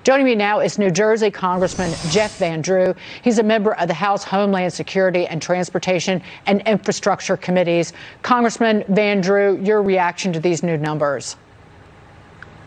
Joining me now is New Jersey Congressman Jeff Van Drew. He's a member of the House Homeland Security and Transportation and Infrastructure Committees. Congressman Van Drew, your reaction to these new numbers?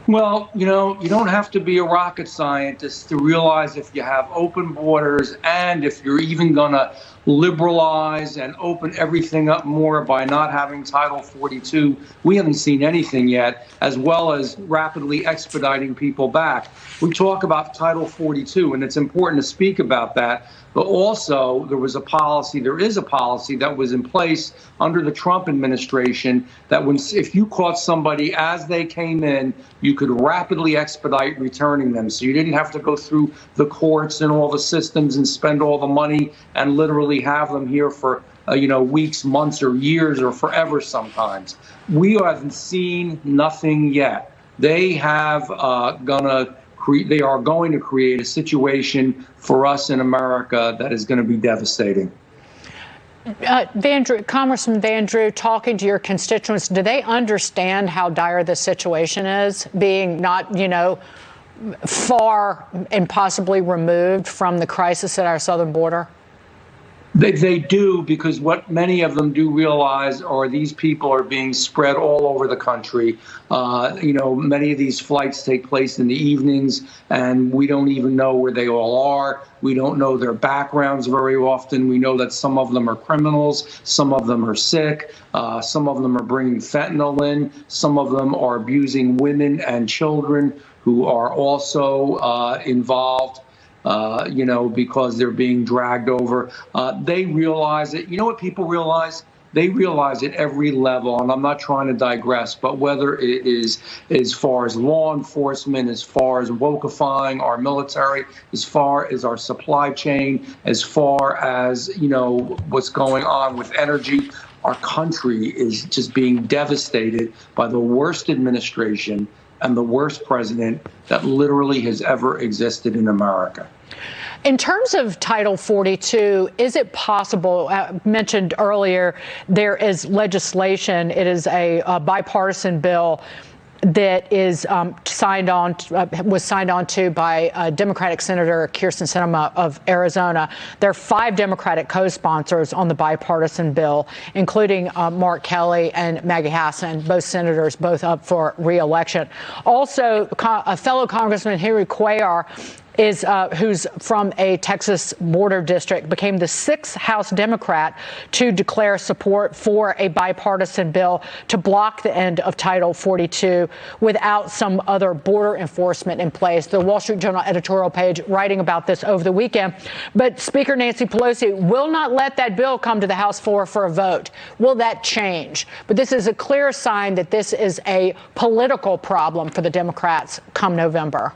Well, you don't have to be a rocket scientist to realize if you have open borders and if you're even going to liberalize and open everything up more by not having Title 42, we haven't seen anything yet, as well as rapidly expediting people back. We talk about Title 42, and it's important to speak about that. But also, there is a policy that was in place under the Trump administration that if you caught somebody as they came in, you could rapidly expedite returning them. So you didn't have to go through the courts and all the systems and spend all the money and literally have them here for weeks, months, or years, or forever sometimes. We haven't seen nothing yet. They have they are going to create a situation for us in America that is going to be devastating. Congressman Van Drew, talking to your constituents, do they understand how dire the situation is, being not, far and possibly removed from the crisis at our southern border? They do, because what many of them do realize are these people are being spread all over the country. Many of these flights take place in the evenings, and we don't even know where they all are. We don't know their backgrounds very often. We know that some of them are criminals, some of them are sick, some of them are bringing fentanyl in, some of them are abusing women and children who are also involved. Because they're being dragged over. They realize it. You know what people realize? They realize at every level, and I'm not trying to digress, but whether it is as far as law enforcement, as far as wokeifying our military, as far as our supply chain, as far as, what's going on with energy, our country is just being devastated by the worst administration and the worst president that literally has ever existed in America. In terms of Title 42, is it possible, mentioned earlier, there is legislation, it is a bipartisan bill that is was signed on to by Democratic Senator Kyrsten Sinema of Arizona. There are 5 Democratic co-sponsors on the bipartisan bill, including Mark Kelly and Maggie Hassan, both senators, both up for re-election. Also, a fellow Congressman, Henry Cuellar, who's from a Texas border district, became the 6th House Democrat to declare support for a bipartisan bill to block the end of Title 42 without some other border enforcement in place. The Wall Street Journal editorial page writing about this over the weekend. But Speaker Nancy Pelosi will not let that bill come to the House floor for a vote. Will that change? But this is a clear sign that this is a political problem for the Democrats come November.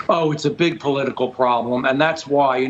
Oh, it's a big political problem. And that's why,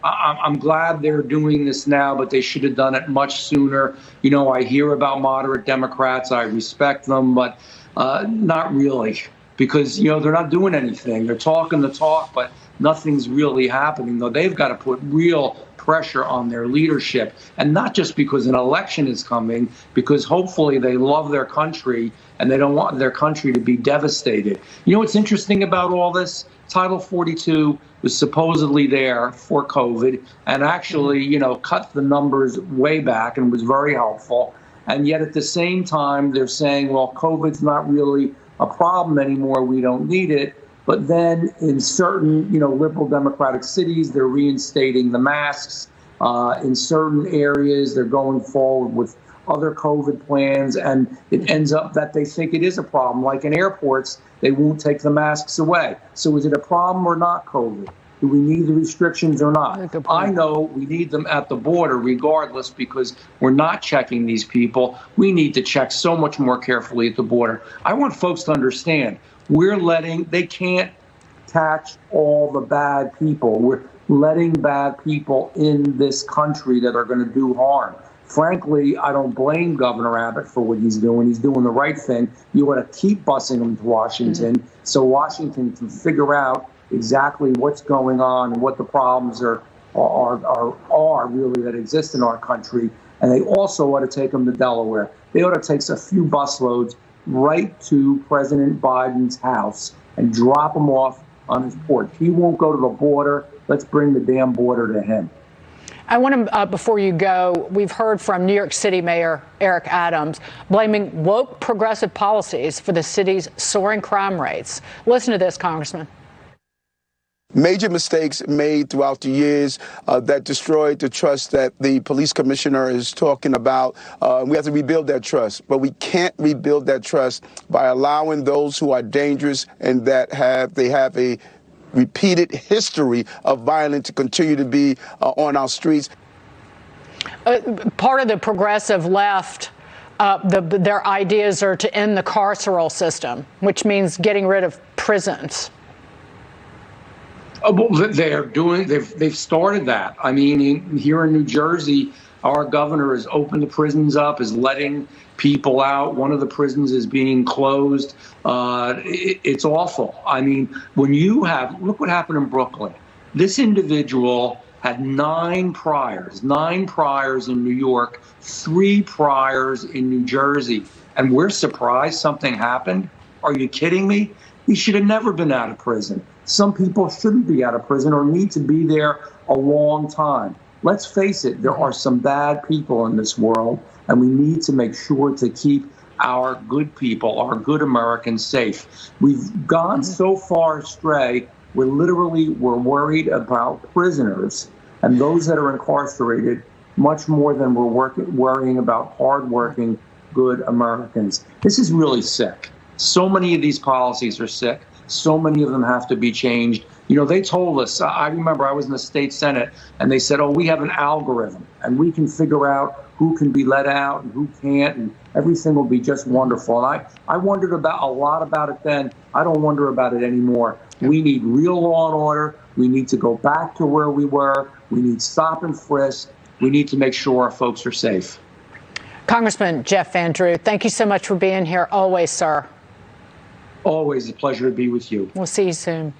I'm glad they're doing this now, but they should have done it much sooner. I hear about moderate Democrats. I respect them, but not really, because, they're not doing anything. They're talking the talk, but nothing's really happening, though. They've got to put real pressure on their leadership, and not just because an election is coming, because hopefully they love their country and they don't want their country to be devastated. What's interesting about all this? Title 42 was supposedly there for COVID and actually, cut the numbers way back and was very helpful. And yet at the same time, they're saying, well, COVID's not really a problem anymore. We don't need it. But then in certain, liberal Democratic cities, they're reinstating the masks. In certain areas, they're going forward with other COVID plans, and it ends up that they think it is a problem. Like in airports, they won't take the masks away. So is it a problem or not, COVID? Do we need the restrictions or not? I know we need them at the border regardless, because we're not checking these people. We need to check so much more carefully at the border. I want folks to understand, they can't catch all the bad people. We're letting bad people in this country that are going to do harm. Frankly, I don't blame Governor Abbott for what he's doing. He's doing the right thing. You ought to keep busing them to Washington so Washington can figure out exactly what's going on and what the problems are really that exist in our country. And they also ought to take them to Delaware. They ought to take a few busloads right to President Biden's house and drop them off on his porch. He won't go to the border. Let's bring the damn border to him. I want to, before you go, we've heard from New York City Mayor Eric Adams blaming woke progressive policies for the city's soaring crime rates. Listen to this, Congressman. Major mistakes made throughout the years that destroyed the trust that the police commissioner is talking about. We have to rebuild that trust, but we can't rebuild that trust by allowing those who are dangerous and that have a repeated history of violence to continue to be on our streets. Part of the progressive left, their ideas are to end the carceral system, which means getting rid of prisons. Well, they've started that. I mean, here in New Jersey, our governor has opened the prisons up, is letting people out. One of the prisons is being closed. It's awful. I mean, look what happened in Brooklyn. This individual had 9 priors in New York, 3 priors in New Jersey. And we're surprised something happened. Are you kidding me? He should have never been out of prison. Some people shouldn't be out of prison or need to be there a long time. Let's face it, there are some bad people in this world, and we need to make sure to keep our good people, our good Americans safe. We've gone so far astray, we're worried about prisoners and those that are incarcerated much more than we're worrying about hardworking, good Americans. This is really sick. So many of these policies are sick. So many of them have to be changed. You know, they told us, I remember I was in the state Senate, and they said, oh, we have an algorithm, and we can figure out who can be let out and who can't, and everything will be just wonderful. And I wondered a lot about it then. I don't wonder about it anymore. We need real law and order. We need to go back to where we were. We need stop and frisk. We need to make sure our folks are safe. Congressman Jeff Van Drew, thank you so much for being here always, sir. Always a pleasure to be with you. We'll see you soon.